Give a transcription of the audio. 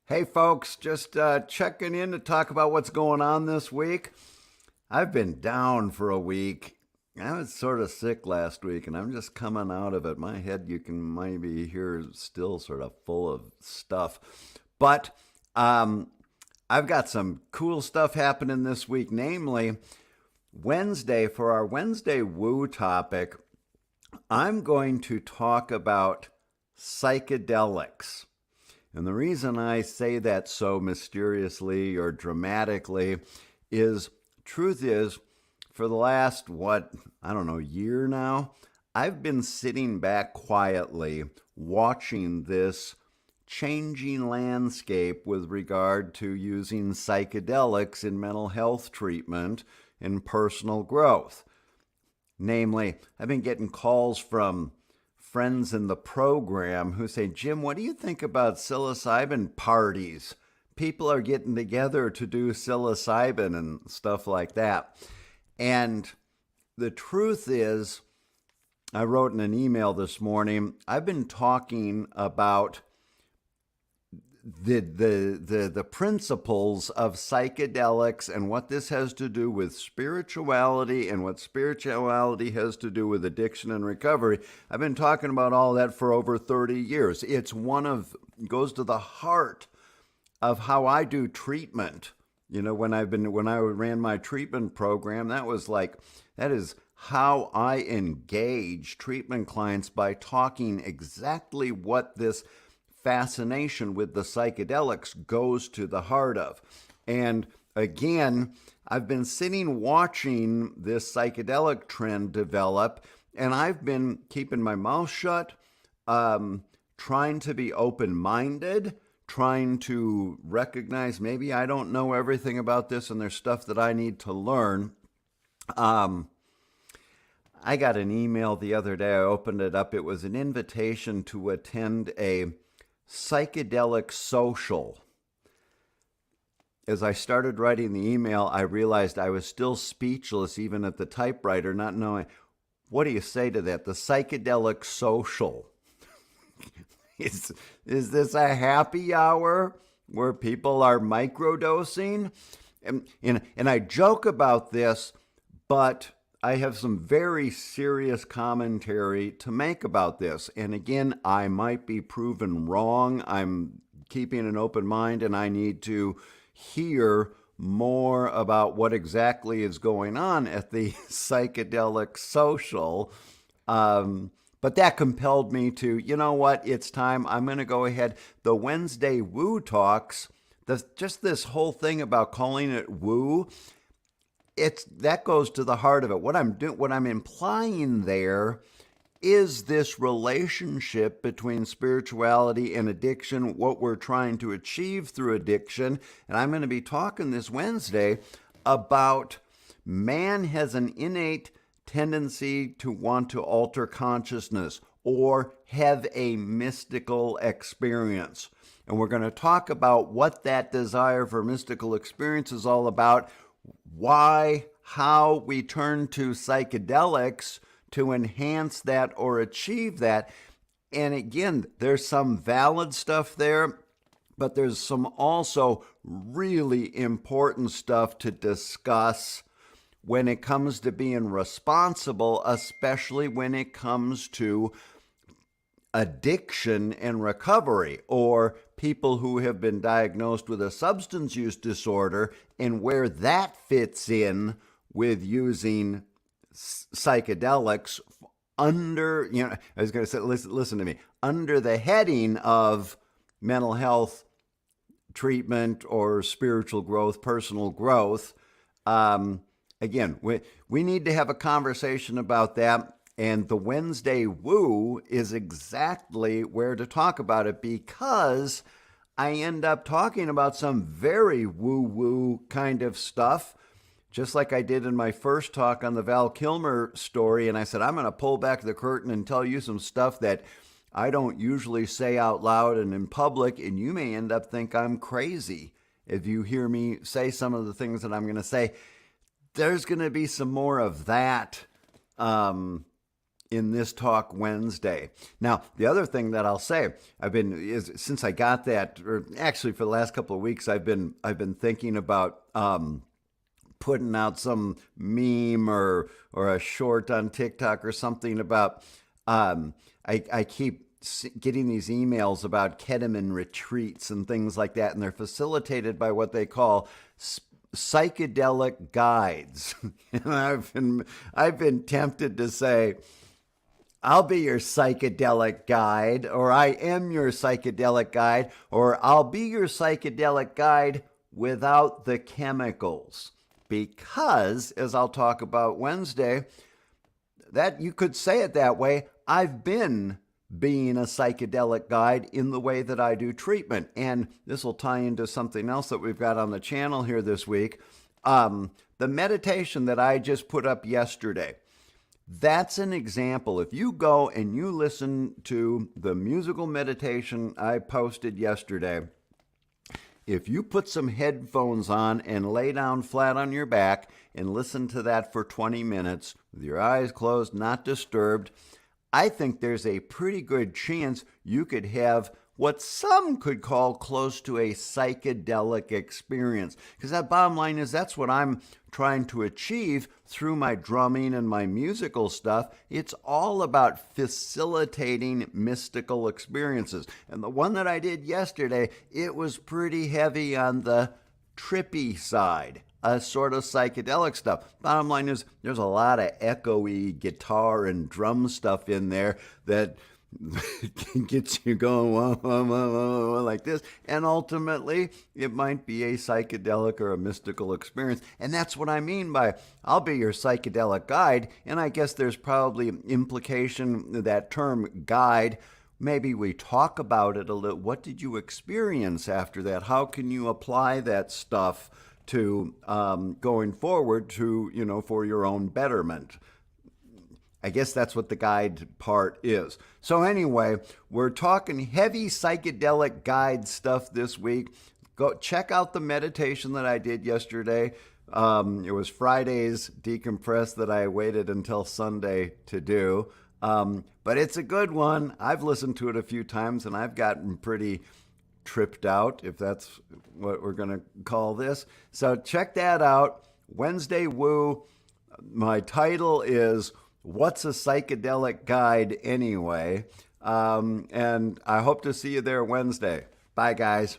Hey folks, just checking in to talk about what's going on this week. I've been down for a week. I was sort of sick last week and I'm just coming out of it. My head, you can maybe hear, is still sort of full of stuff. But um, I've got some cool stuff happening this week, namely Wednesday. For our Wednesday Woo topic, I'm going to talk about psychedelics. And the reason I say that so mysteriously or dramatically is truth is, for the last, I don't know, year now, I've been sitting back quietly watching this changing landscape with regard to using psychedelics in mental health treatment and personal growth. Namely, I've been getting calls from friends in the program who say, Jim, what do you think about psilocybin parties? People are getting together to do psilocybin and stuff like that. And the truth is, I wrote in an email this morning, I've been talking about the principles of psychedelics and what this has to do with spirituality and what spirituality has to do with addiction and recovery. I've been talking about all that for over 30 years. It's goes to the heart of how I do treatment. You know, when I ran my treatment program, that is how I engage treatment clients, by talking exactly what this fascination with the psychedelics goes to the heart of. And again, I've been sitting watching this psychedelic trend develop, and I've been keeping my mouth shut, trying to be open-minded, trying to recognize maybe I don't know everything about this and there's stuff that I need to learn. I got an email the other day. I opened it up. It was an invitation to attend a psychedelic social. As I started writing the email, I realized I was still speechless, even at the typewriter, not knowing, what do you say to that? The psychedelic social. Is this a happy hour where people are microdosing? And I joke about this, but I have some very serious commentary to make about this. And again, I might be proven wrong. I'm keeping an open mind, and I need to hear more about what exactly is going on at the psychedelic social. But that compelled me to, you know what, it's time. I'm going to go ahead. The Wednesday Woo Talks, just this whole thing about calling it woo, that goes to the heart of it. What I'm implying there is this relationship between spirituality and addiction, what we're trying to achieve through addiction. And I'm going to be talking this Wednesday about man has an innate tendency to want to alter consciousness or have a mystical experience. And we're going to talk about what that desire for mystical experience is all about, why, how we turn to psychedelics to enhance that or achieve that. And again, there's some valid stuff there, but there's some also really important stuff to discuss when it comes to being responsible, especially when it comes to addiction and recovery, or people who have been diagnosed with a substance use disorder and where that fits in with using psychedelics under, I was going to say, listen to me, under the heading of mental health treatment or spiritual growth, personal growth. Again, we need to have a conversation about that. And the Wednesday Woo is exactly where to talk about it, because I end up talking about some very woo-woo kind of stuff, just like I did in my first talk on the Val Kilmer story. And I said, I'm going to pull back the curtain and tell you some stuff that I don't usually say out loud and in public, and you may end up think I'm crazy if you hear me say some of the things that I'm going to say. There's going to be some more of that in this talk Wednesday. Now, the other thing that I'll say, since I got that, or actually for the last couple of weeks, I've been thinking about putting out some meme or a short on TikTok or something about. I keep getting these emails about ketamine retreats and things like that, and they're facilitated by what they call psychedelic guides. And I've been tempted to say, I'll be your psychedelic guide, or I am your psychedelic guide, or I'll be your psychedelic guide without the chemicals. Because, as I'll talk about Wednesday, that you could say it that way, I've been being a psychedelic guide in the way that I do treatment. And this will tie into something else that we've got on the channel here this week. The meditation that I just put up yesterday. That's an example. If you go and you listen to the musical meditation I posted yesterday, if you put some headphones on and lay down flat on your back and listen to that for 20 minutes with your eyes closed, not disturbed, I think there's a pretty good chance you could have what some could call close to a psychedelic experience. Because that bottom line is that's what I'm trying to achieve through my drumming and my musical stuff. It's all about facilitating mystical experiences. And the one that I did yesterday, it was pretty heavy on the trippy side. A sort of psychedelic stuff. Bottom line is there's a lot of echoey guitar and drum stuff in there that gets you going wah, wah, wah, wah, wah, like this. And ultimately, it might be a psychedelic or a mystical experience. And that's what I mean by I'll be your psychedelic guide. And I guess there's probably implication, that term guide. Maybe we talk about it a little. What did you experience after that? How can you apply that stuff to going forward to, for your own betterment? I guess that's what the guide part is. So anyway, we're talking heavy psychedelic guide stuff this week. Go check out the meditation that I did yesterday. It was Friday's decompress that I waited until Sunday to do. But it's a good one. I've listened to it a few times and I've gotten pretty tripped out, if that's what we're going to call this. So check that out. Wednesday Woo. My title is What's a Psychedelic Guide Anyway? And I hope to see you there Wednesday. Bye, guys.